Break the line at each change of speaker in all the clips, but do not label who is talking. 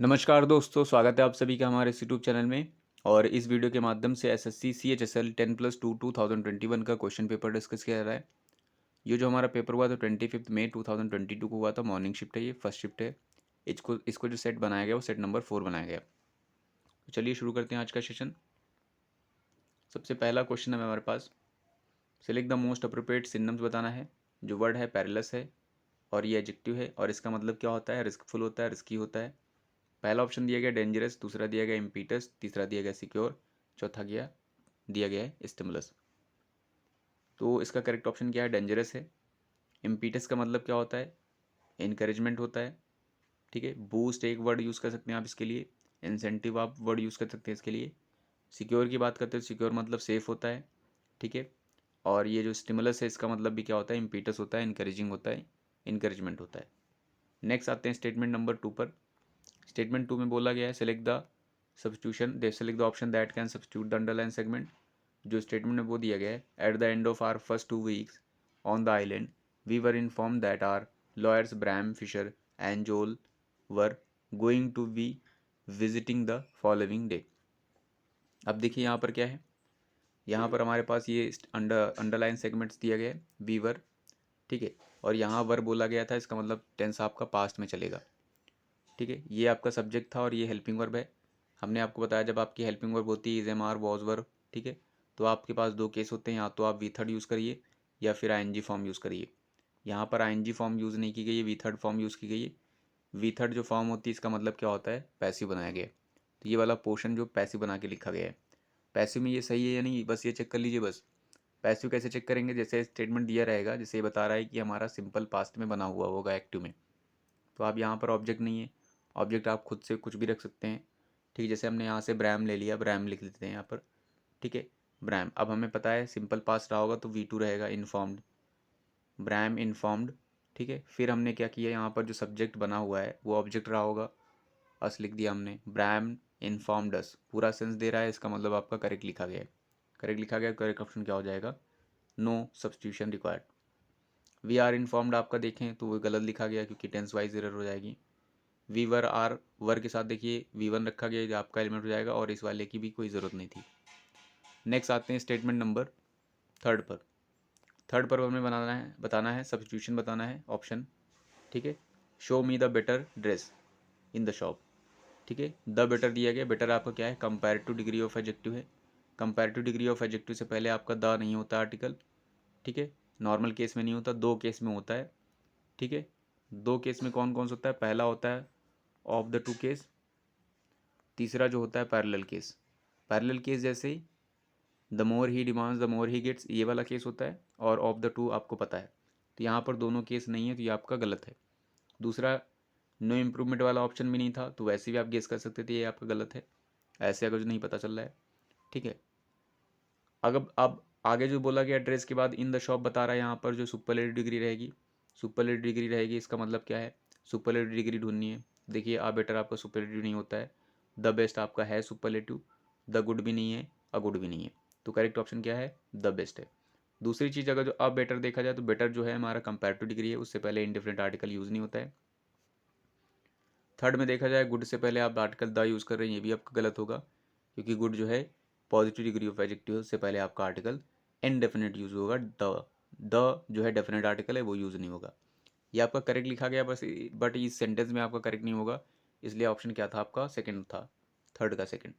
नमस्कार दोस्तों, स्वागत है आप सभी का हमारे इस यूट्यूब चैनल में। और इस वीडियो के माध्यम से एसएससी सीएचएसएल 10+2 2021 का क्वेश्चन पेपर डिस्कस किया जा रहा है। ये जो हमारा पेपर हुआ था 25 मई 2022 को हुआ था। मॉर्निंग शिफ्ट है, ये फर्स्ट शिफ्ट है। इसको जो सेट बनाया गया वो सेट नंबर 4 बनाया गया। तो चलिए शुरू करते हैं आज का सेशन। सबसे पहला क्वेश्चन है हमारे पास, select the most appropriate synonyms बताना है। जो वर्ड है पेरिलस है और ये एडजेक्टिव है और इसका मतलब क्या होता है, रिस्कफुल होता है, रिस्की होता है। पहला ऑप्शन दिया गया डेंजरस, दूसरा दिया गया इम्पीटस, तीसरा दिया गया सिक्योर, चौथा दिया गया है स्टिमुलस। तो इसका करेक्ट ऑप्शन क्या है, डेंजरस है। इम्पीटस का मतलब क्या होता है, इनकरेजमेंट होता है। ठीक है, बूस्ट एक वर्ड यूज़ कर सकते हैं आप इसके लिए, इंसेंटिव आप वर्ड यूज़ कर सकते हैं इसके लिए। सिक्योर की बात करते हैं, सिक्योर मतलब सेफ होता है। ठीक है, और ये जो स्टिमुलस है इसका मतलब भी क्या होता है, इम्पीटस होता है, इनकरेजिंग होता है, इनकरेजमेंट होता है। नेक्स्ट आते हैं स्टेटमेंट नंबर 2 पर। स्टेटमेंट 2 में बोला गया है select the substitution, they select the option that can substitute the underline segment. जो स्टेटमेंट में वो दिया गया है, at the end of our first 2 weeks on the island we were inform that our lawyers Bram Fisher and Joel were going to be visiting the following day. अब देखिए यहाँ पर क्या है, यहाँ पर हमारे पास ये अंडरलाइन सेगमेंट्स दिया गया है, वी वर। ठीक है, और यहाँ वर बोला गया था, इसका मतलब टेंस आपका पास्ट में चलेगा। ठीक है, ये आपका सब्जेक्ट था और ये हेल्पिंग वर्ब है। हमने आपको बताया जब आपकी हेल्पिंग वर्ब होती है is am are was verb, ठीक है, तो आपके पास दो केस होते हैं, या तो आप वी थर्ड यूज़ करिए या फिर आईएनजी फॉर्म यूज़ करिए। यहाँ पर आईएनजी फॉर्म यूज़ नहीं की गई है, वी थर्ड फॉर्म यूज़ की गई है। वी थर्ड जो फॉर्म होती है इसका मतलब क्या होता है, पैसिव बनाया गया है। तो ये वाला पोर्शन जो पैसिव बना के लिखा गया है, पैसिव में ये सही है या नहीं बस ये चेक कर लीजिए बस। पैसिव कैसे चेक करेंगे, जैसे स्टेटमेंट दिया रहेगा, जैसे ये बता रहा है कि हमारा सिंपल पास्ट में बना हुआ होगा एक्टिव में, तो आप यहाँ पर ऑब्जेक्ट नहीं है, ऑब्जेक्ट आप खुद से कुछ भी रख सकते हैं। ठीक है, जैसे हमने यहाँ से ब्रैम ले लिया, ब्रैम लिख देते हैं यहाँ पर। ठीक है, ब्रैम, अब हमें पता है सिंपल पास्ट रहा होगा तो V2 रहेगा, इन्फॉर्म्ड, ब्रैम इन्फॉर्म्ड। ठीक है, फिर हमने क्या किया, यहाँ पर जो सब्जेक्ट बना हुआ है वो ऑब्जेक्ट रहा होगा, अस लिख दिया हमने, ब्रैम इन्फॉर्म्ड अस, पूरा सेंस दे रहा है, इसका मतलब आपका करेक्ट लिखा गया है। करेक्ट लिखा गया, करेक्ट ऑप्शन क्या हो जाएगा, no substitution required. We are informed आपका देखें तो वो गलत लिखा गया क्योंकि टेंस वाइज एरर हो जाएगी। वी वर आर वर के साथ देखिए V1 रखा गया जो आपका एलिमेंट हो जाएगा और इस वाले की भी कोई ज़रूरत नहीं थी। नेक्स्ट आते हैं स्टेटमेंट नंबर 3 पर। थर्ड पर हमें बताना है सब्स्टिट्यूशन बताना है ऑप्शन। ठीक है, show me the better dress in the shop. ठीक है, द बेटर दिया गया, बेटर आपका क्या है, कंपेरेटिव डिग्री ऑफ एडजेक्टिव है। कंपेरेटिव डिग्री ऑफ एडजेक्टिव से पहले आपका द नहीं होता आर्टिकल। ठीक है, नॉर्मल केस में नहीं होता, दो केस में होता है। ठीक है, दो केस में कौन कौन सा होता है, पहला होता है ऑफ द टू केस, तीसरा जो होता है पैरेलल केस। पैरेलल केस जैसे ही the more he demands the more he gets, ये वाला केस होता है, और ऑफ द टू आपको पता है, तो यहाँ पर दोनों केस नहीं है तो ये आपका गलत है। दूसरा नो इम्प्रूवमेंट वाला ऑप्शन भी नहीं था, तो वैसे भी आप गेस कर सकते थे ये आपका गलत है, ऐसे अगर जो नहीं पता चल रहा है। ठीक है, अगर अब आगे जो बोला गया ड्रेस के बाद इन द शॉप बता रहा है, यहाँ पर जो सुपरलेटिव डिग्री रहेगी, सुपरलेटिव डिग्री रहेगी, इसका मतलब क्या है, सुपरलेटिव डिग्री ढूंढनी है। देखिए आ बेटर आपका सुपरलेटिव नहीं होता है, द बेस्ट आपका है सुपरलेटिव, द गुड भी नहीं है, अ गुड भी नहीं है, तो करेक्ट ऑप्शन क्या है, द बेस्ट है। दूसरी चीज़ अगर जो अब बेटर देखा जाए तो बेटर जो है हमारा कंपेरेटिव डिग्री है, उससे पहले इंडिफरेंट आर्टिकल यूज़ नहीं होता है। थर्ड में देखा जाए गुड से पहले आप आर्टिकल द यूज़ कर रहे हैं, ये भी आपका गलत होगा, क्योंकि गुड जो है पॉजिटिव डिग्री ऑफ एडजेक्टिव है, उससे पहले आपका आर्टिकल इनडेफिनेट यूज़ होगा, द जो है डेफिनेट आर्टिकल है वो यूज़ नहीं होगा। ये आपका करेक्ट लिखा गया बस, बट इस सेंटेंस में आपका करेक्ट नहीं होगा, इसलिए ऑप्शन क्या था आपका, सेकंड था, थर्ड का सेकंड।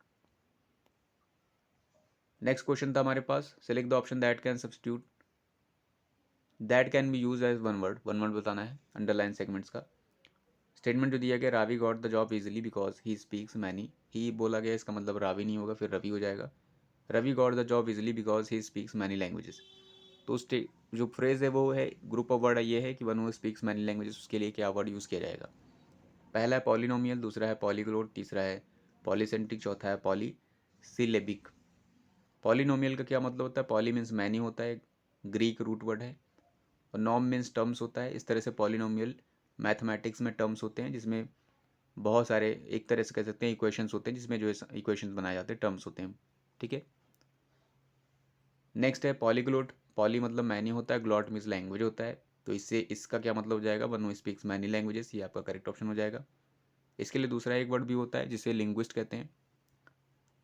नेक्स्ट क्वेश्चन था हमारे पास, select the option that can substitute, that can be use as one word बताना है अंडरलाइन सेगमेंट्स का। स्टेटमेंट जो दिया गया, Ravi got the job easily because he speaks many, ही बोला गया, इसका मतलब रावी नहीं होगा, फिर रवि हो जाएगा। Ravi got the job easily because he speaks many languages. तो जो फ्रेज है वो है, ग्रुप ऑफ वर्ड ये है कि one who speaks many languages, उसके लिए क्या वर्ड यूज़ किया जाएगा। पहला है पॉलिनोमियल, दूसरा है पॉलीग्लोट, तीसरा है पॉलीसेंट्रिक, चौथा है पॉलीसिलेबिक। पॉलिनोमियल का क्या मतलब होता है, पॉली मीन्स मैनी होता है, ग्रीक रूट वर्ड है, और नॉम मीन्स टर्म्स होता है। इस तरह से पॉलिनोमियल मैथमेटिक्स में टर्म्स होते हैं जिसमें बहुत सारे, एक तरह से कह सकते हैं इक्वेशंस होते हैं, जिसमें जो इक्वेशंस बनाए जाते हैं टर्म्स होते हैं। ठीक है, नेक्स्ट है पॉलीग्लोट, पॉली मतलब मैनी होता है, ग्लॉट मीन्स लैंग्वेज होता है, तो इससे इसका क्या मतलब हो जाएगा, one who speaks many languages, ये आपका करेक्ट ऑप्शन हो जाएगा। इसके लिए दूसरा एक वर्ड भी होता है जिसे लिंग्विस्ट कहते हैं।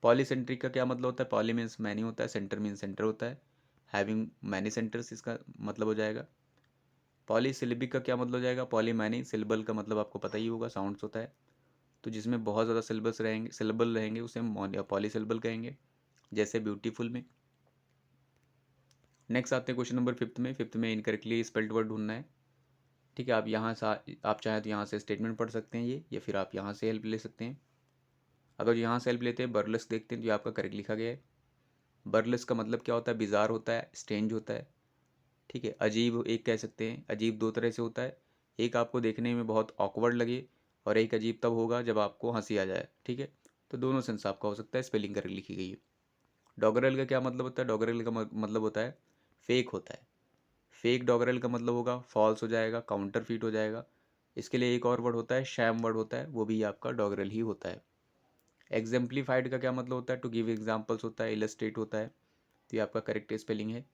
पॉलीसेंट्रिक का क्या मतलब होता है? पॉली मीन्स मैनी होता है, सेंटर मीन्स सेंटर होता है, हैविंग मैनी सेंटर्स इसका मतलब हो जाएगा। पॉलीसिलिबिक का क्या मतलब हो जाएगा? पॉली मैनी, सिलेबल का मतलब आपको पता ही होगा, साउंड्स होता है, तो जिसमें बहुत ज़्यादा सिलेबल रहेंगे उसे हम पॉलीसिलेबल कहेंगे, जैसे ब्यूटीफुल में। नेक्स्ट आते हैं क्वेश्चन नंबर फिफ्थ में इनकरेक्टली स्पेल्ड वर्ड ढूंढना है। ठीक है, आप यहाँ से आप चाहें तो यहाँ से स्टेटमेंट पढ़ सकते हैं ये, या फिर आप यहाँ से हेल्प ले सकते हैं। अगर यहाँ से हेल्प लेते हैं, बर्लेस्क देखते हैं तो ये आपका करेक्ट लिखा गया है। बर्लेस्क का मतलब क्या होता है? बिजार होता है, स्ट्रेंज होता है। ठीक है, अजीब एक कह सकते हैं। अजीब दो तरह से होता है, एक आपको देखने में बहुत ऑकवर्ड लगे, और एक अजीब तब होगा जब आपको हंसी आ जाए। ठीक है, तो दोनों सेंस आपका हो सकता है, स्पेलिंग करेक्ट लिखी गई है। डॉगरल का क्या मतलब होता है? डॉगरल का मतलब होता है फेक होता है। फेक डॉगरल का मतलब होगा फॉल्स हो जाएगा, काउंटर फीट हो जाएगा। इसके लिए एक और वर्ड होता है, शैम वर्ड होता है, वो भी आपका डॉगरल ही होता है। एग्जाम्पलीफाइड का क्या मतलब होता है? टू गिव एग्जाम्पल्स होता है, इलस्ट्रेट होता है, तो ये आपका करेक्ट स्पेलिंग है।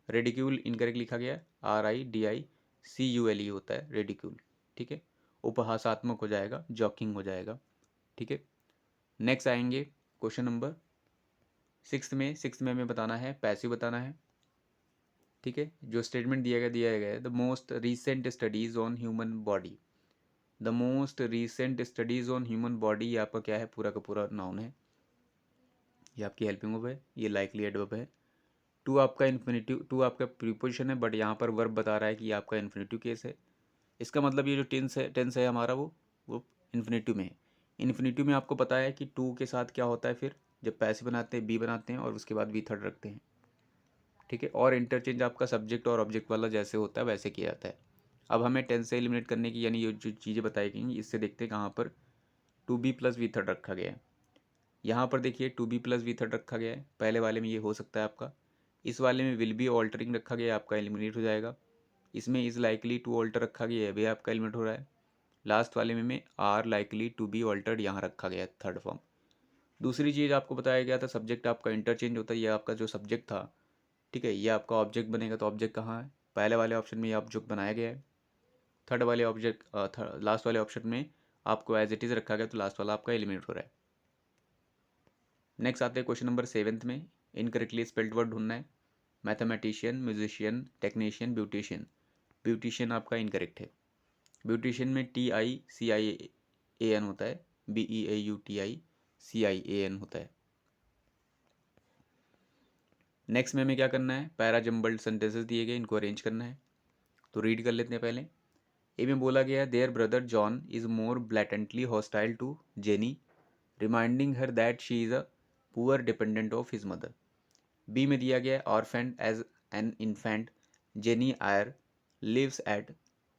रेडिक्यूल इनकरेक्ट लिखा गया, RIDICULE होता है रेडिक्यूल। ठीक है, उपहासात्मक हो जाएगा, जॉकिंग हो जाएगा। ठीक है, नेक्स्ट आएंगे क्वेश्चन नंबर सिक्स में हमें बताना है, पैसिव बताना है। ठीक है, जो स्टेटमेंट दिया गया है, the most recent studies on human body. The most recent studies on human body, ये आपका क्या है? पूरा का पूरा नाउन है, ये आपकी हेल्पिंग वर्ब है, ये लाइकली एडवर्ब है। टू आपका प्रीपोजिशन है, बट यहाँ पर वर्ब बता रहा है कि ये आपका इन्फिनेटिव केस है। इसका मतलब ये जो टेंस है हमारा, वो इन्फिनेटिव में है। इन्फिनेटिव में आपको पता है कि टू के साथ क्या होता है, फिर जब पैसे बनाते हैं बी बनाते हैं और उसके बाद वी थर्ड रखते हैं। ठीक है, और इंटरचेंज आपका सब्जेक्ट और ऑब्जेक्ट वाला जैसे होता है वैसे किया जाता है। अब हमें टेंस से एलिमिनेट करने की, यानी ये जो चीज़ें बताई गई इससे देखते हैं कहाँ पर to be plus V third रखा गया है। यहाँ पर देखिए to be plus V third रखा गया है, पहले वाले में ये हो सकता है आपका। इस वाले में विल बी ऑल्टरिंग रखा गया है, आपका एलिमिनेट हो जाएगा। इसमें इज़ लाइकली टू ऑल्टर रखा गया है, वे आपका एलिमिनेट हो रहा है। लास्ट वाले में are likely to be altered यहाँ रखा गया है, थर्ड फॉर्म। दूसरी चीज़ आपको बताया गया था, सब्जेक्ट आपका इंटरचेंज होता है, ये आपका जो सब्जेक्ट था, ठीक है, ये आपका ऑब्जेक्ट बनेगा, तो ऑब्जेक्ट कहाँ है? पहले वाले ऑप्शन में ये ऑब्जेक्ट बनाया गया है। थर्ड वाले ऑब्जेक्ट लास्ट वाले ऑप्शन में आपको एज इट इज़ रखा गया, तो लास्ट वाला आपका एलिमिनेट हो रहा है। नेक्स्ट आते हैं क्वेश्चन नंबर 7 में, इनकरेक्टली स्पेल्ड वर्ड ढूंढना है। Mathematician, musician, technician, beautician. Beautician आपका इनकरेक्ट है। ब्यूटिशियन में TICIAN होता है, BEAUTICIAN होता है। नेक्स्ट में हमें क्या करना है? पैरा जम्बल्ड सेंटेंसेस दिए गए, इनको अरेंज करना है, तो रीड कर लेते हैं पहले। ए में बोला गया है, there brother John is more blatantly hostile to Jenny, reminding her that she is a poor dependent of his mother. B में दिया गया है, orphaned as an infant jenny Eyre lives at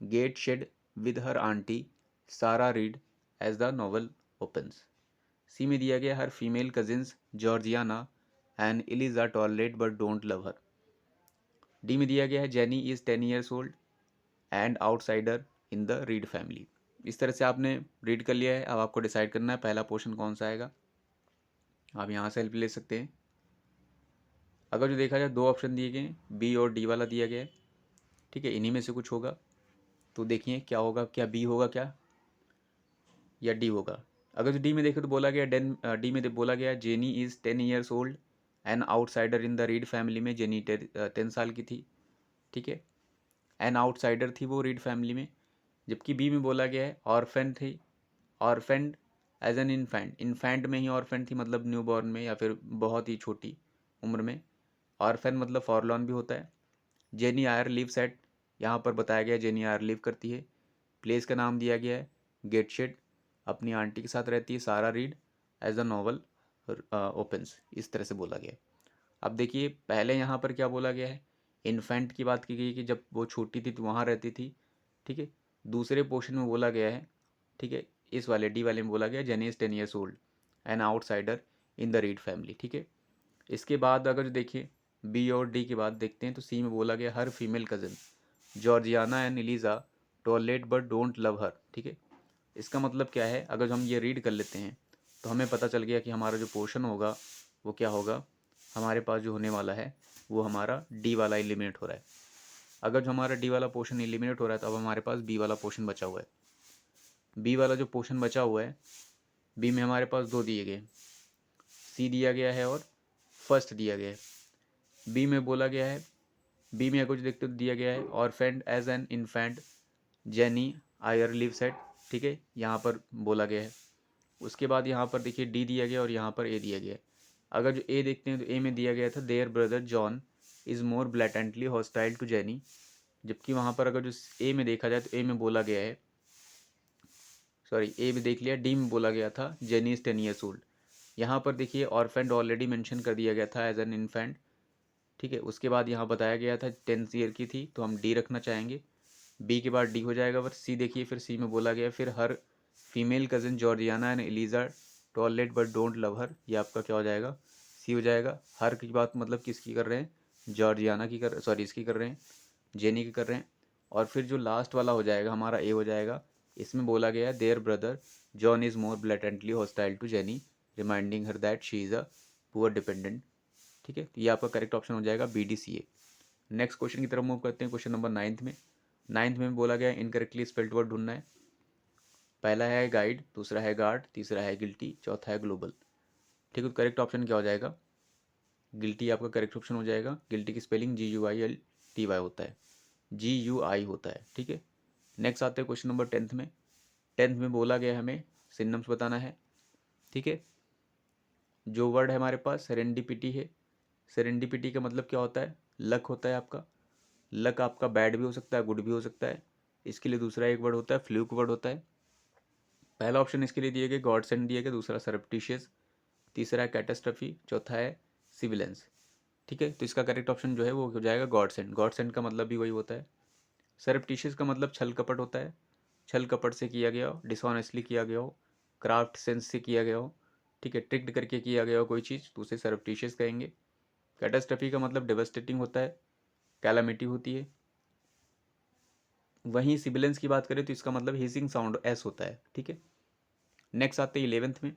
Gateshead with her aunt Sarah Reed as the novel opens. C में दिया गया, her female cousins Georgiana and Eliza tolerate but don't love her. D में दिया गया है, Jenny is 10 years old and outsider in the read family. इस तरह से आपने रीड कर लिया है, अब आपको डिसाइड करना है पहला पोर्शन कौन सा आएगा। आप यहाँ से हेल्प ले सकते हैं। अगर जो देखा जाए, दो ऑप्शन दिए गए हैं, बी और डी वाला दिया गया है। ठीक है, इन्हीं में से कुछ होगा, तो देखिए क्या होगा, क्या बी होगा क्या, या डी होगा। अगर जो डी में देखें तो बोला गया डी में बोला गया jenny is 10 years old an outsider in the read family में जेनी 10 साल की थी। ठीक है, एन आउटसाइडर थी वो रीड फैमिली में। जबकि बी में बोला गया है ऑर्फेन थी, orphaned as an infant, infant में ही ऑर्फेंड थी, मतलब न्यू बॉर्न में या फिर बहुत ही छोटी उम्र में। ऑर्फेन मतलब फॉरलॉन भी होता है। जेनी आयर लिव्स एट, यहाँ पर बताया गया जेनी आयर लिव करती है। प्लेस का नाम दिया गया है गेटशेड, अपनी आंटी के साथ रहती है। Sarah Reed as a novel opens, इस तरह से बोला गया। अब देखिए पहले यहाँ पर क्या बोला गया है, इन्फेंट की बात की गई कि जब वो छोटी थी तो वहाँ रहती थी। ठीक है, दूसरे पोर्शन में बोला गया है, ठीक है, इस वाले डी वाले में बोला गया jenny is 10 years old an outsider in the read family. ठीक है, इसके बाद अगर देखिए बी और डी के बाद देखते हैं, तो सी में बोला गया her female cousin Georgiana and Eliza tolerate but don't love her. ठीक है, इसका मतलब क्या है, अगर हम ये रीड कर लेते हैं तो हमें पता चल गया कि हमारा जो पोर्शन होगा वो क्या होगा, हमारे पास जो होने वाला है वो हमारा डी वाला एलिमिनेट हो रहा है। अगर जो हमारा डी वाला पोर्शन एलिमिनेट हो रहा है तो अब हमारे पास बी वाला पोर्शन बचा हुआ है। बी वाला जो पोर्शन बचा हुआ है, बी में हमारे पास दो दिए गए, सी दिया गया है और फर्स्ट दिया गया है। बी में बोला गया है, बी में कुछ देखते दिया गया है, orphaned as an infant jenny Eyre lives at, ठीक है, यहाँ पर बोला गया है। उसके बाद यहाँ पर देखिए डी दिया गया और यहाँ पर ए दिया गया है। अगर जो ए देखते हैं तो ए में दिया गया था there brother John is more blatantly hostile to Jenny, जबकि वहाँ पर अगर जो ए में देखा जाए तो ए में बोला गया है, सॉरी ए में देख लिया, डी में बोला गया था जेनी इज 10 ईयर्स ओल्ड। यहाँ पर देखिए ऑर्फेंड ऑलरेडी मेंशन कर दिया गया था एज एन इन्फेंट, ठीक है। उसके बाद यहाँ बताया गया था 10 ईयर की थी, तो हम डी रखना चाहेंगे। बी के बाद डी हो जाएगा, पर सी देखिए, फिर सी में बोला गया फिर her female cousin Georgiana and Eliza tolerate but don't love her, ये आपका क्या हो जाएगा, सी हो जाएगा। हर की बात मतलब किसकी कर रहे हैं, जॉर्जियाना की कर, सॉरी इसकी कर रहे हैं, जेनी की कर रहे हैं। और फिर जो लास्ट वाला हो जाएगा हमारा ए हो जाएगा, इसमें बोला गया है there brother John is more blatantly hostile to Jenny reminding her that she is a poor dependent, ठीक है। तो ये आपका करेक्ट ऑप्शन हो जाएगा B D C A. Next question की तरफ मूव करते हैं, क्वेश्चन नंबर 9 में। 9 में बोला गया इनकरेक्टली स्पेल्ड वर्ड ढूंढना है। पहला है गाइड, दूसरा है गार्ड, तीसरा है गिल्टी, चौथा है ग्लोबल, ठीक है। तो करेक्ट ऑप्शन क्या हो जाएगा, गिल्टी आपका करेक्ट ऑप्शन हो जाएगा। गिल्टी की स्पेलिंग GUILTY होता है, GUI होता है, ठीक है। नेक्स्ट आते हैं क्वेश्चन नंबर 10 में। 10 में बोला गया हमें सिनोनिम्स बताना है, ठीक है। जो वर्ड है हमारे पास सेरेंडिपिटी है। सेरेंडिपिटी का मतलब क्या होता है, लक होता है आपका। लक आपका बैड भी हो सकता है, गुड भी हो सकता है। इसके लिए दूसरा एक वर्ड होता है फ्लूक वर्ड होता है। पहला ऑप्शन इसके लिए दिए गए गॉड सेंड दिए गए, दूसरा सरप्टिशियस, तीसरा है कैटास्ट्रफी, चौथा है सिविलेंस, ठीक है। तो इसका करेक्ट ऑप्शन जो है वो हो जाएगा गॉड सेंड। गॉड सेंड का मतलब भी वही होता है। सरप्टिशियस का मतलब छल कपट होता है, छल कपट से किया गया हो, डिसऑनेस्टली किया गया हो, क्राफ्ट सेंस से किया गया हो, ठीक है, ट्रिक्ड करके किया गया हो कोई चीज़, तो उसे सरप्टिशियस कहेंगे। कैटास्ट्रफी का मतलब डेवस्टेटिंग होता है, कैलामिटी होती है। वहीं सिबिलेंस की बात करें तो इसका मतलब हिसिंग साउंड एस होता है, ठीक है। नेक्स्ट आते हैं 11th में।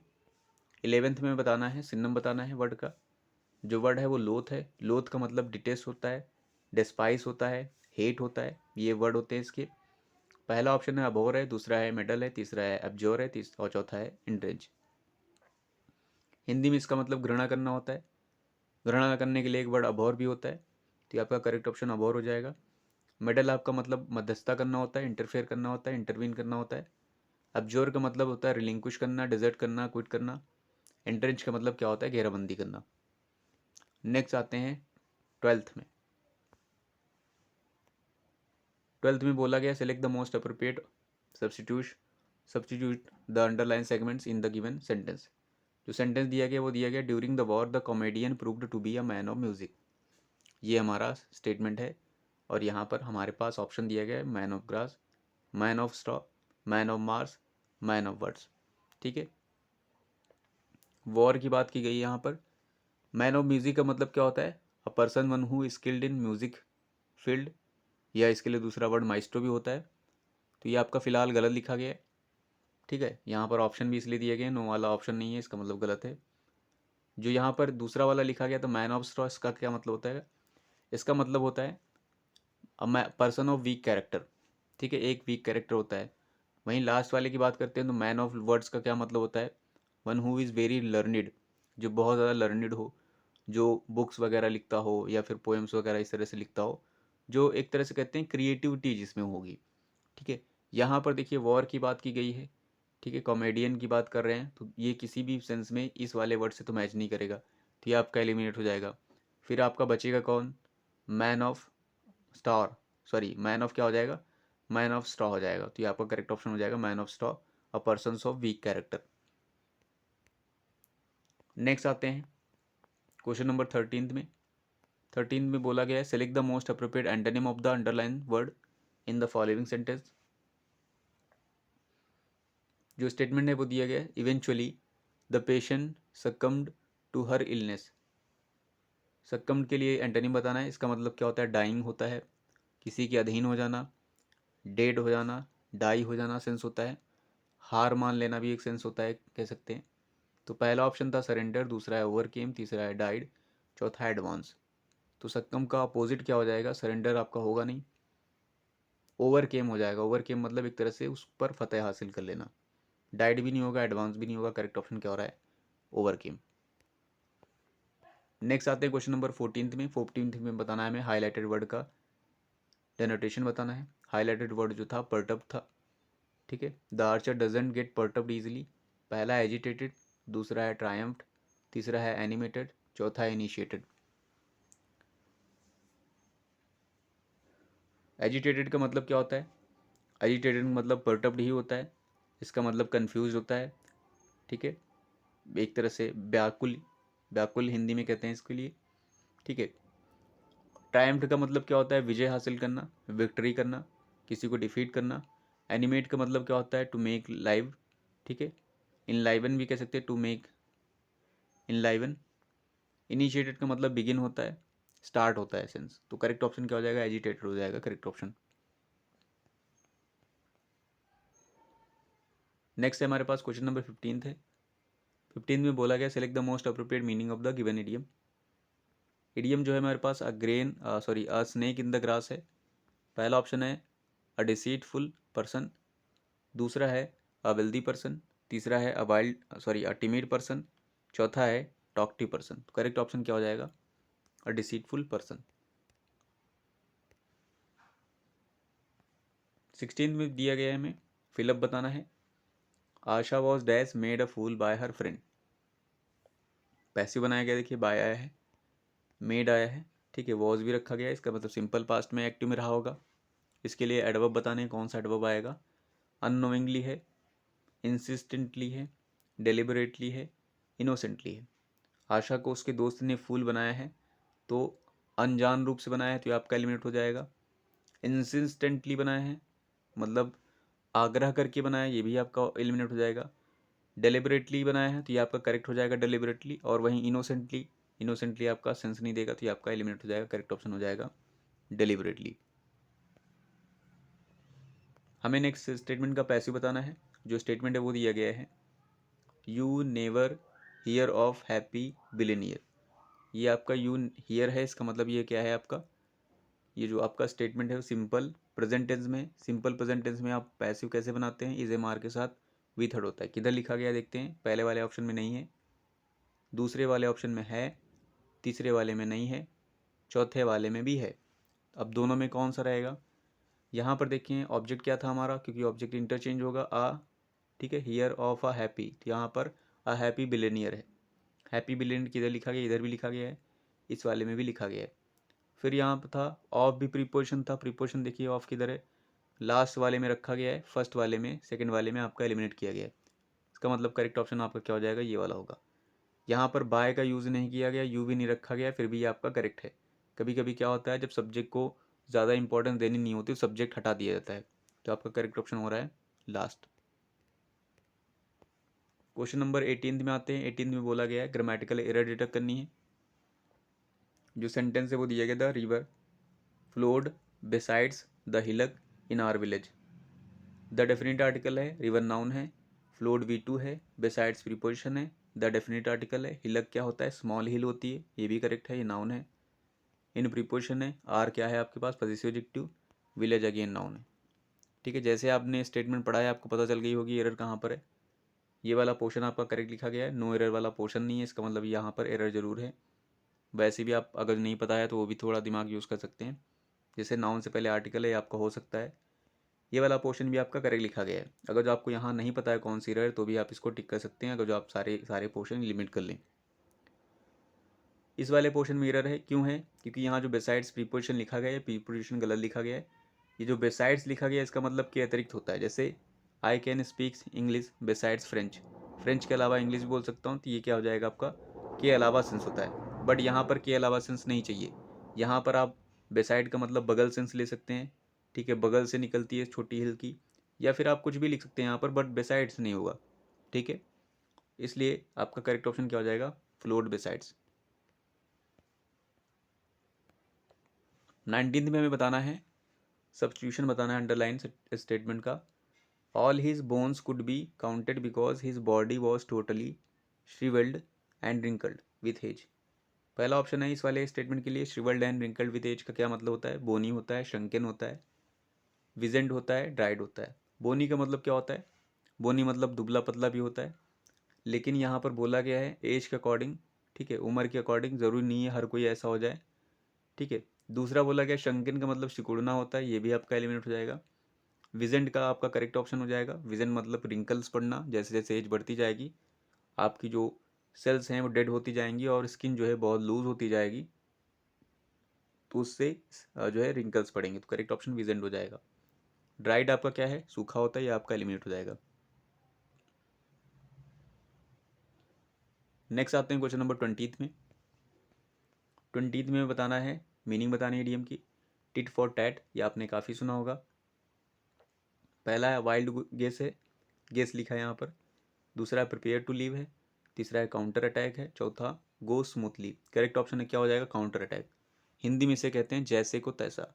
11th में बताना है, सिनम बताना है वर्ड का। जो वर्ड है वो लोथ है। लोथ का मतलब डिटेस्ट होता है, डिस्पाइस होता है, हेट होता है, ये वर्ड होते हैं इसके। पहला ऑप्शन है अबोर है, दूसरा है मेडल है, तीसरा है एब्जोर है, और चौथा है इंड्रेंच। हिंदी में इसका मतलब घृणा करना होता है। घृणा करने के लिए एक वर्ड अबोर भी होता है, तो ये आपका करेक्ट ऑप्शन अबोर हो जाएगा। मेडल आपका मतलब मध्यस्थता करना होता है, इंटरफेयर करना होता है, इंटरवीन करना होता है। एब्जोर का मतलब होता है रिलिंक्विश करना, डिजर्ट करना, क्विट करना। एंट्रेंच का मतलब क्या होता है, घेराबंदी करना। नेक्स्ट आते हैं 12th में। 12th में बोला गया select the most appropriate substitute the underline segments in the given sentence. जो सेंटेंस दिया गया वो दिया गया during the war the comedian proved to be a man of music. ये हमारा स्टेटमेंट है, और यहाँ पर हमारे पास ऑप्शन दिया गया है man of grass, man of straw, man of Mars, man of words, ठीक है। वॉर की बात की गई है यहाँ पर। मैन ऑफ म्यूजिक का मतलब क्या होता है, a person one who skilled in music field, या इसके लिए दूसरा वर्ड माइस्ट्रो भी होता है। तो ये आपका फिलहाल गलत लिखा गया है, ठीक है। यहाँ पर ऑप्शन भी इसलिए दिए गए, नो वाला ऑप्शन नहीं है, इसका मतलब गलत है। जो यहाँ पर दूसरा वाला लिखा गया तो मैन ऑफ स्ट्रॉ, इसका क्या मतलब होता है, इसका मतलब होता है a person of weak character, ठीक है, एक वीक कैरेक्टर होता है। वहीं लास्ट वाले की बात करते हैं तो मैन ऑफ वर्ड्स का क्या मतलब होता है, one who is very learned, जो बहुत ज़्यादा लर्निड हो, जो बुक्स वगैरह लिखता हो या फिर पोएम्स वगैरह इस तरह से लिखता हो, जो एक तरह से कहते हैं क्रिएटिविटी जिसमें होगी, ठीक है। यहाँ पर देखिए वॉर की बात की गई है, ठीक है, कॉमेडियन की बात कर रहे हैं, तो ये किसी भी सेंस में इस वाले वर्ड से तो मैच नहीं करेगा, तो ये आपका एलिमिनेट हो जाएगा। फिर आपका बचेगा कौन, man of star, sorry man of क्या हो जाएगा, मैन ऑफ स्ट्रॉ हो जाएगा। तो ये आपका करेक्ट ऑप्शन हो जाएगा man of straw, a person of weak character. Next आते हैं क्वेश्चन नंबर 13 में। 13 में बोला गया है select the most appropriate antonym of the underline word in the following sentence. जो स्टेटमेंट है वो दिया गया है eventually the patient succumbed to her illness. Succumbed के लिए एंटोनिम बताना है, इसका मतलब क्या होता है, डाइंग होता है, किसी के अधीन हो जाना, डेड हो जाना, डाई हो जाना सेंस होता है, हार मान लेना भी एक सेंस होता है, कह सकते हैं। तो पहला ऑप्शन था सरेंडर, दूसरा है ओवरकेम, तीसरा है डाइड, चौथा है एडवांस। तो सक्कम का अपोजिट क्या हो जाएगा, सरेंडर आपका होगा नहीं, ओवर केम हो जाएगा। ओवर केम मतलब एक तरह से उस पर फतेह हासिल कर लेना। डाइड भी नहीं होगा, एडवांस भी नहीं होगा। करेक्ट ऑप्शन क्या हो रहा है? ओवर केम। नेक्स्ट आते हैं क्वेश्चन नंबर 14 में। 14 में बताना है हमें हाईलाइटेड वर्ड का डेनोटेशन बताना है। हाईलाइटेड वर्ड जो था पर्टअप था, ठीक है। The archer doesn't get perturbed easily. पहला है एजिटेटेड, दूसरा है ट्रायम्फ्ड, तीसरा है एनिमेटेड, चौथा है इनिशिएटेड। एजिटेटेड का मतलब क्या होता है? एजिटेटेड मतलब पर्टअप्ड ही होता है। इसका मतलब कन्फ्यूज होता है, ठीक है। एक तरह से व्याकुल, व्याकुल हिंदी में कहते हैं इसके लिए, ठीक है। ट्रायम्फ्ड का मतलब क्या होता है? विजय हासिल करना, विक्ट्री करना, किसी को डिफीट करना। एनिमेट का मतलब क्या होता है? टू मेक लाइव, ठीक है। इनलाइवन भी कह सकते हैं, टू मेक इनलाइवन। इनिशिएटेड का मतलब बिगिन होता है, स्टार्ट होता है सेंस। तो करेक्ट ऑप्शन क्या हो जाएगा? एजिटेटेड हो जाएगा करेक्ट ऑप्शन। नेक्स्ट है हमारे पास क्वेश्चन नंबर 15 है। 15 में बोला गया select the most appropriate meaning of the given idiom. Idiom जो है हमारे पास a snake in the grass है। पहला ऑप्शन है अ डिसीटफुल पर्सन, दूसरा है अ वेल्दी पर्सन, तीसरा है अ टिमिड पर्सन, चौथा है टॉकटिव पर्सन। तो करेक्ट ऑप्शन क्या हो जाएगा? अ डिसीटफुल पर्सन। 16 में दिया गया है हमें फिलअप बताना है। Asha was dash made a fool by her friend. Passive बनाया गया, देखिए बाय आया है, मेड आया है, ठीक है। वॉज भी रखा गया है, इसका मतलब सिंपल पास्ट में एक्टिव में रहा होगा। इसके लिए एडवर्ब बताने हैं, कौन सा एडवर्ब आएगा? अननोइंगली है, इंसिस्टेंटली है, डेलिबरेटली है, इनोसेंटली है। आशा को उसके दोस्त ने फूल बनाया है, तो अनजान रूप से बनाया है, तो ये आपका एलिमिनेट हो जाएगा। इंसिस्टेंटली बनाया है मतलब आग्रह करके बनाया है, ये भी आपका एलिमिनेट हो जाएगा। डेलिबरेटली बनाया है, तो ये आपका करेक्ट हो जाएगा डेलिबरेटली। और वहीं इनोसेंटली, इनोसेंटली आपका सेंस नहीं देगा, तो ये आपका एलिमिनेट हो जाएगा। करेक्ट ऑप्शन हो जाएगा डेलिबरेटली। हमें नेक्स्ट स्टेटमेंट का पैसिव बताना है। जो स्टेटमेंट है वो दिया गया है, you never hear of happy billionaire. ये आपका यू हियर है, इसका मतलब ये क्या है आपका? ये जो आपका स्टेटमेंट है वो सिंपल प्रेजेंट टेंस में। सिंपल प्रेजेंट टेंस में आप पैसिव कैसे बनाते हैं? इज एम आर के साथ वी थर्ड होता है। किधर लिखा गया देखते हैं। पहले वाले ऑप्शन में नहीं है, दूसरे वाले ऑप्शन में है, तीसरे वाले में नहीं है, चौथे वाले में भी है। अब दोनों में कौन सा रहेगा? यहाँ पर देखिए ऑब्जेक्ट क्या था हमारा, क्योंकि ऑब्जेक्ट इंटरचेंज होगा आ, ठीक है। हियर ऑफ अ हैप्पी, तो यहाँ पर अ हैप्पी बिलियनियर है। हैप्पी बिलियनियर किधर लिखा गया? इधर भी लिखा गया है, इस वाले में भी लिखा गया है। फिर यहाँ पर था ऑफ भी प्रीपोजिशन था। प्रीपोजिशन देखिए ऑफ किधर है? लास्ट वाले में रखा गया है, फर्स्ट वाले में, सेकंड वाले में आपका एलिमिनेट किया गया है। इसका मतलब करेक्ट ऑप्शन आपका क्या हो जाएगा? ये वाला होगा। यहाँ पर बाय का यूज़ नहीं किया गया, यू भी नहीं रखा गया, फिर भी ये आपका करेक्ट है। कभी कभी क्या होता है, जब सब्जेक्ट को ज़्यादा इंपॉर्टेंस देनी नहीं होती, सब्जेक्ट हटा दिया जाता है। तो आपका करेक्ट ऑप्शन हो रहा है लास्ट। क्वेश्चन नंबर 18 में आते हैं। 18 में बोला गया है ग्रामेटिकल एरर डिटेक्ट करनी है। जो सेंटेंस है वो दिया गया, the river flowed besides the hillock in our village. The definite article है, रिवर नाउन है, फ्लोड V2 है, बिसाइड्स प्रीपोजिशन है, द डेफिनेट आर्टिकल है। हिलक क्या होता है? स्मॉल हिल होती है, ये भी करेक्ट है, ये नाउन है। इन प्रीपोजिशन है, आर क्या है आपके पास? Possessive adjective, village again noun है, ठीक है। जैसे आपने स्टेटमेंट पढ़ा है आपको पता चल गई होगी एरर कहाँ पर है। ये वाला पोर्शन आपका करेक्ट लिखा गया है, नो एरर वाला पोर्शन नहीं है, इसका मतलब यहाँ पर एरर जरूर है। वैसे भी आप अगर नहीं पता है तो वो भी थोड़ा दिमाग यूज़ कर सकते हैं। जैसे नाउन से पहले आर्टिकल है, आपका हो सकता है। ये वाला पोर्शन भी आपका करेक्ट लिखा गया है। अगर जो आपको यहाँ नहीं पता है कौन सी एरर, तो भी आप इसको टिक कर सकते हैं, अगर जो आप सारे सारे पोर्शन लिमिट कर लें। इस वाले पोर्शन में एरर है, क्यों है? क्योंकि यहाँ जो बेसाइड्स प्रीपोजिशन लिखा गया है, प्रीपोजिशन गलत लिखा गया है। ये जो बेसाइड्स लिखा गया है इसका मतलब के अतिरिक्त होता है। जैसे I can speaks English besides French, French के अलावा इंग्लिश बोल सकता हूँ, तो ये क्या हो जाएगा आपका? के अलावा सेंस होता है। बट यहाँ पर के अलावा सेंस नहीं चाहिए। यहाँ पर आप बेसाइड का मतलब बगल सेंस ले सकते हैं, ठीक है। बगल से निकलती है छोटी हिल की, या फिर आप कुछ भी लिख सकते हैं यहाँ पर, बट बेसाइड्स नहीं होगा, ठीक है। इसलिए आपका करेक्ट ऑप्शन क्या हो जाएगा? फ्लोड बेसाइड्स। 19 में हमें बताना है सब्स्टिट्यूशन बताना है अंडरलाइन स्टेटमेंट का। All his bones could be counted because his body was totally shrivelled and wrinkled with age. पहला ऑप्शन है इस वाले स्टेटमेंट के लिए, shrivelled and wrinkled with age का क्या मतलब होता है? बोनी होता है, श्रंकन होता है, विजेंट होता है, ड्राइड होता है। बोनी का मतलब क्या होता है? बोनी मतलब दुबला पतला भी होता है, लेकिन यहाँ पर बोला गया है एज के अकॉर्डिंग, ठीक है, उम्र के अकॉर्डिंग, ज़रूरी नहीं है हर कोई ऐसा हो जाए, ठीक है। दूसरा बोला गया शंकिन का मतलब सिकुड़ना होता है, ये भी आपका एलिमिनेट हो जाएगा। विजेंट का आपका करेक्ट ऑप्शन हो जाएगा। विजेंट मतलब रिंकल्स पड़ना, जैसे जैसे एज बढ़ती जाएगी आपकी जो सेल्स हैं वो डेड होती जाएंगी और स्किन जो है बहुत लूज होती जाएगी, तो उससे जो है रिंकल्स पड़ेंगे, तो करेक्ट ऑप्शन विजेंट हो जाएगा। ड्राइड आपका क्या है? सूखा होता है, ये आपका एलिमिनेट हो जाएगा। नेक्स्ट आते हैं क्वेश्चन नंबर 20 में। 20 में बताना है, मीनिंग बतानी है इडियम की। टिट फॉर टैट, ये आपने काफ़ी सुना होगा। पहला है वाइल्ड गेस है, गेस लिखा है यहाँ पर। दूसरा है प्रिपेयर टू लीव है। तीसरा है काउंटर अटैक है। चौथा गो स्मूथली। करेक्ट ऑप्शन है क्या हो जाएगा? Counter attack. हिंदी में इसे कहते हैं जैसे को तैसा।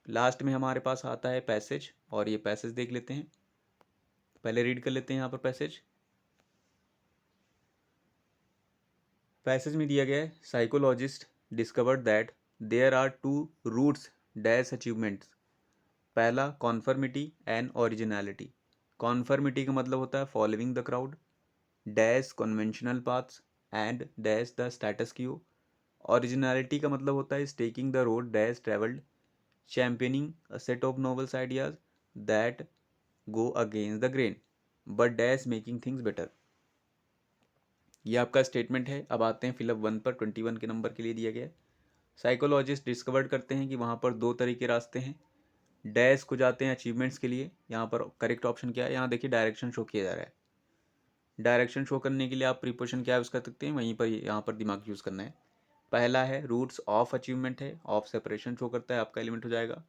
लास्ट में हमारे पास आता है पैसेज, और ये पैसेज देख लेते हैं। पहले रीड कर लेते हैं यहाँ पर पैसेज। पैसेज में दिया गया है psychologist discovered that there are two routes dash achievements. पहला कॉन्फर्मिटी एंड ओरिजिनलिटी। कॉन्फर्मिटी का मतलब होता है following the crowd, dash conventional paths and dash the status quo. Originality का मतलब होता है taking the road dash travelled, championing a set of novels ideas that go against the grain but dash making things better. ये आपका statement है। अब आते हैं फिलअप 1 पर। 21 के नंबर के लिए दिया गया है। साइकोलॉजिस्ट डिस्कवर्ड करते हैं कि वहाँ पर दो तरह के रास्ते हैं। डैश को जाते हैं अचीवमेंट्स के लिए। यहाँ पर करेक्ट ऑप्शन क्या है? यहाँ देखिए डायरेक्शन शो किया जा रहा है। डायरेक्शन शो करने के लिए आप प्रीपोजिशन क्या यूज़ कर सकते हैं, वहीं पर यहाँ पर दिमाग यूज़ करना है। पहला है रूट्स ऑफ अचीवमेंट है, ऑफ सेपरेशन शो करता है, आपका एलिमेंट हो जाएगा।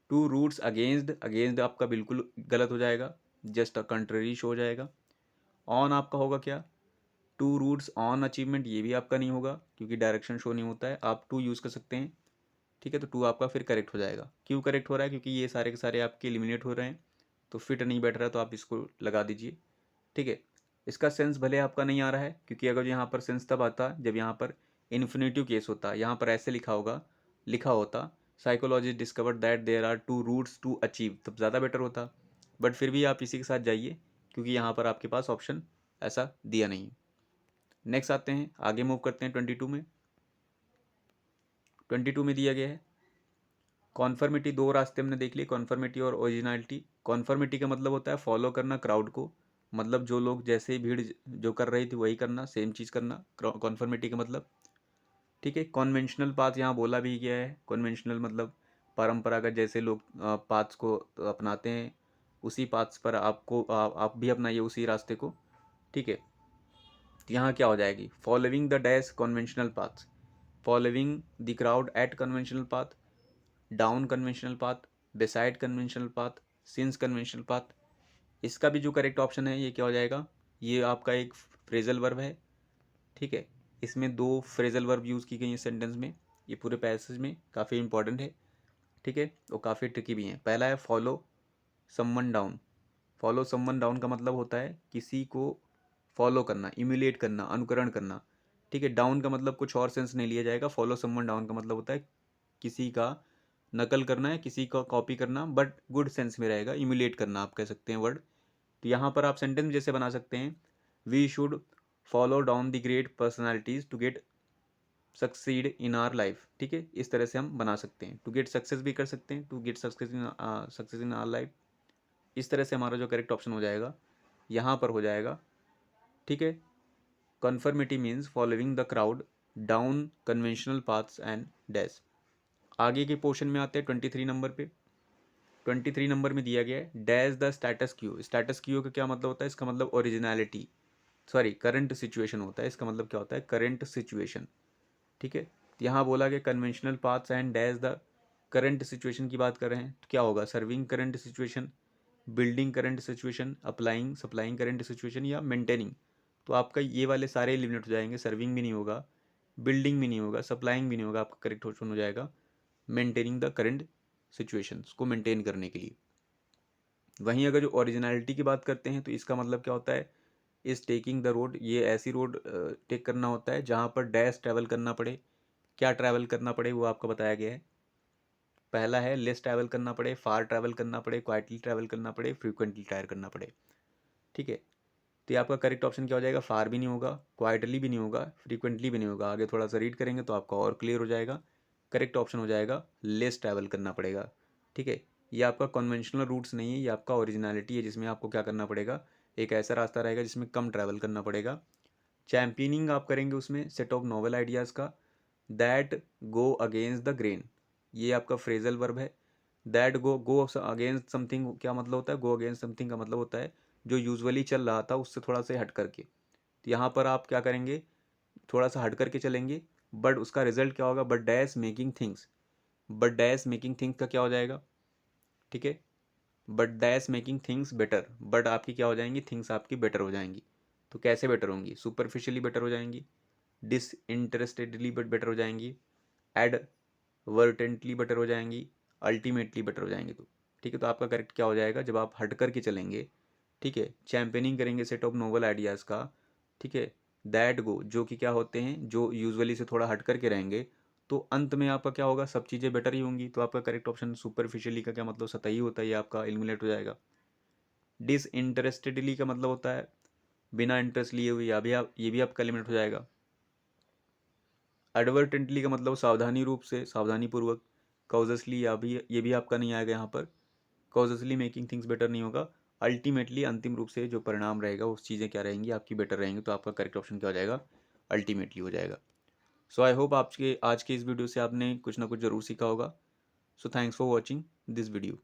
टू रूट्स अगेंस्ट, अगेंस्ट आपका बिल्कुल गलत हो जाएगा, जस्ट अ कंट्ररी शो हो जाएगा। ऑन आपका होगा क्या? टू रूट्स ऑन अचीवमेंट, ये भी आपका नहीं होगा क्योंकि डायरेक्शन शो नहीं होता है। आप टू यूज़ कर सकते हैं, ठीक है, तो टू आपका फिर करेक्ट हो जाएगा। क्यों करेक्ट हो रहा है? क्योंकि ये सारे के सारे आपके एलिमिनेट हो रहे हैं, तो फिट नहीं बैठ रहा है, तो आप इसको लगा दीजिए, ठीक है। इसका सेंस भले आपका नहीं आ रहा है, क्योंकि अगर यहाँ पर सेंस तब आता जब यहाँ पर इन्फिनेटिव केस होता, यहाँ पर ऐसे लिखा होगा, लिखा होता psychologist discovered that there are two routes to achieve, तब ज़्यादा बेटर होता। बट फिर भी आप इसी के साथ जाइए, क्योंकि यहाँ पर आपके पास ऑप्शन ऐसा दिया नहीं। नेक्स्ट आते हैं, आगे मूव करते हैं 22 में। 22 में दिया गया है कॉन्फर्मिटी। दो रास्ते हमने देख लिए, कॉन्फर्मिटी और ओरिजिनलिटी। कॉन्फर्मिटी का मतलब होता है फॉलो करना क्राउड को, मतलब जो लोग जैसे ही भीड़ जो कर रही थी वही करना, सेम चीज़ करना, कॉन्फर्मिटी का मतलब, ठीक है। कॉन्वेंशनल पाथ यहाँ बोला भी गया है। कॉन्वेंशनल मतलब परंपरागत, जैसे लोग पाथ्स को अपनाते हैं, उसी पाथ्स पर आपको आप भी अपनाइए उसी रास्ते को, ठीक है। तो यहाँ क्या हो जाएगी? Following the dash conventional path, following the crowd at conventional path, down conventional path, beside conventional path, since conventional path. इसका भी जो करेक्ट ऑप्शन है ये क्या हो जाएगा? ये आपका एक फ्रेजल वर्ब है, ठीक है। इसमें दो फ्रेजल वर्ब यूज़ की गई हैं सेंटेंस में, ये पूरे पैसेज में काफ़ी इंपॉर्टेंट है, ठीक है, और काफ़ी ट्रिकी भी हैं। पहला है follow someone down. Follow someone down का मतलब होता है किसी को फॉलो करना, इम्यूलेट करना, अनुकरण करना, ठीक है। डाउन का मतलब कुछ और सेंस नहीं लिया जाएगा। फॉलो समवन डाउन का मतलब होता है किसी का नकल करना है, किसी का कॉपी करना, बट गुड सेंस में रहेगा, इम्यूलेट करना आप कह सकते हैं वर्ड। तो यहाँ पर आप सेंटेंस जैसे बना सकते हैं, we should follow down the great personalities to get succeed in our life, ठीक है। इस तरह से हम बना सकते हैं, टू गेट सक्सेस भी कर सकते हैं, to get success in our life. इस तरह से हमारा जो करेक्ट ऑप्शन हो जाएगा यहाँ पर हो जाएगा, ठीक है। Conformity means following the crowd down conventional paths and dash. आगे के पोर्शन में आते हैं 23 नंबर पे। 23 नंबर में दिया गया है dash the status Q. Status Q का क्या मतलब होता है? इसका मतलब ओरिजिनलिटी, सॉरी करंट सिचुएशन होता है। इसका मतलब क्या होता है? करंट सिचुएशन, ठीक है। यहाँ बोला गया conventional paths and dash the current situation की बात कर रहे हैं, तो क्या होगा? Serving current situation, building current situation, applying supplying current situation, या मेंटेनिंग। तो आपका ये वाले सारे एलिमिनेट हो जाएंगे। सर्विंग भी नहीं होगा, बिल्डिंग भी नहीं होगा, सप्लाइंग भी नहीं होगा, आपका करेक्ट ऑप्शन हो जाएगा मेंटेनिंग द करंट सिचुएशंस को मेंटेन करने के लिए। वहीं अगर जो ओरिजिनलिटी की बात करते हैं तो इसका मतलब क्या होता है? इस टेकिंग द रोड, ये ऐसी रोड टेक करना होता है जहाँ पर डैश ट्रैवल करना पड़े। क्या ट्रैवल करना पड़े वो आपका बताया गया है। पहला है लेस ट्रैवल करना पड़े, फार ट्रैवल करना पड़े, क्वाइटली ट्रैवल करना पड़े, फ्रीक्वेंटली ट्रैवल करना पड़े। ठीक है, तो ये आपका करेक्ट ऑप्शन क्या हो जाएगा? फार भी नहीं होगा, क्वाइटली भी नहीं होगा, फ्रीक्वेंटली भी नहीं होगा। आगे थोड़ा सा रीड करेंगे तो आपका और क्लियर हो जाएगा। करेक्ट ऑप्शन हो जाएगा लेस ट्रैवल करना पड़ेगा। ठीक है, ये आपका कन्वेंशनल रूट्स नहीं है, ये आपका ओरिजिनलिटी है, जिसमें आपको क्या करना पड़ेगा? एक ऐसा रास्ता रहेगा जिसमें कम ट्रैवल करना पड़ेगा। चैम्पियनिंग आप करेंगे उसमें सेट ऑफ नोवेल आइडियाज़ का। That go against the grain, ये आपका फ्रेजल वर्ब है। दैट गो अगेंस्ट समथिंग क्या मतलब होता है? गो अगेंस्ट समथिंग का मतलब होता है जो यूजुअली चल रहा था उससे थोड़ा सा हट करके। तो यहाँ पर आप क्या करेंगे? थोड़ा सा हट करके चलेंगे, बट उसका रिजल्ट क्या होगा? But dash making things, but dash making things का क्या हो जाएगा? ठीक है, but dash making things better, but आपकी क्या हो जाएंगी? थिंग्स आपकी बेटर हो जाएंगी। तो कैसे बेटर होंगी? सुपरफिशियली बेटर हो जाएंगी, डिसइंटरेस्टेडली बट बेटर हो जाएंगी, एडवर्टेंटली बेटर हो जाएंगी, अल्टीमेटली बेटर हो जाएंगी। तो ठीक है, तो आपका करेक्ट क्या हो जाएगा? जब आप हट करके चलेंगे, ठीक है, चैम्पियनिंग करेंगे सेट ऑफ नोवल आइडियाज़ का, ठीक है, दैट गो जो कि क्या होते हैं, जो यूजुअली से थोड़ा हट करके रहेंगे, तो अंत में आपका क्या होगा? सब चीज़ें बेटर ही होंगी। तो आपका करेक्ट ऑप्शन सुपरफिशियली का क्या मतलब? सतही होता है, ये आपका एलिमिनेट हो जाएगा। डिसइंटरेस्टेडली का मतलब होता है बिना इंटरेस्ट लिए हुए, या भी आप ये भी आपका एलिमिनेट हो जाएगा। एडवर्टेंटली का मतलब सावधानी रूप से, सावधानी पूर्वक। कॉजसली या भी ये भी आपका नहीं आएगा यहाँ पर। कॉजसली मेकिंग थिंग्स बेटर नहीं होगा। अल्टीमेटली अंतिम रूप से जो परिणाम रहेगा उस चीज़ें क्या रहेंगी? आपकी बेटर रहेंगी। तो आपका करेक्ट ऑप्शन क्या हो जाएगा? अल्टीमेटली हो जाएगा। सो आई होप आपके आज के इस वीडियो से आपने कुछ ना कुछ ज़रूर सीखा होगा। So thanks for watching this video.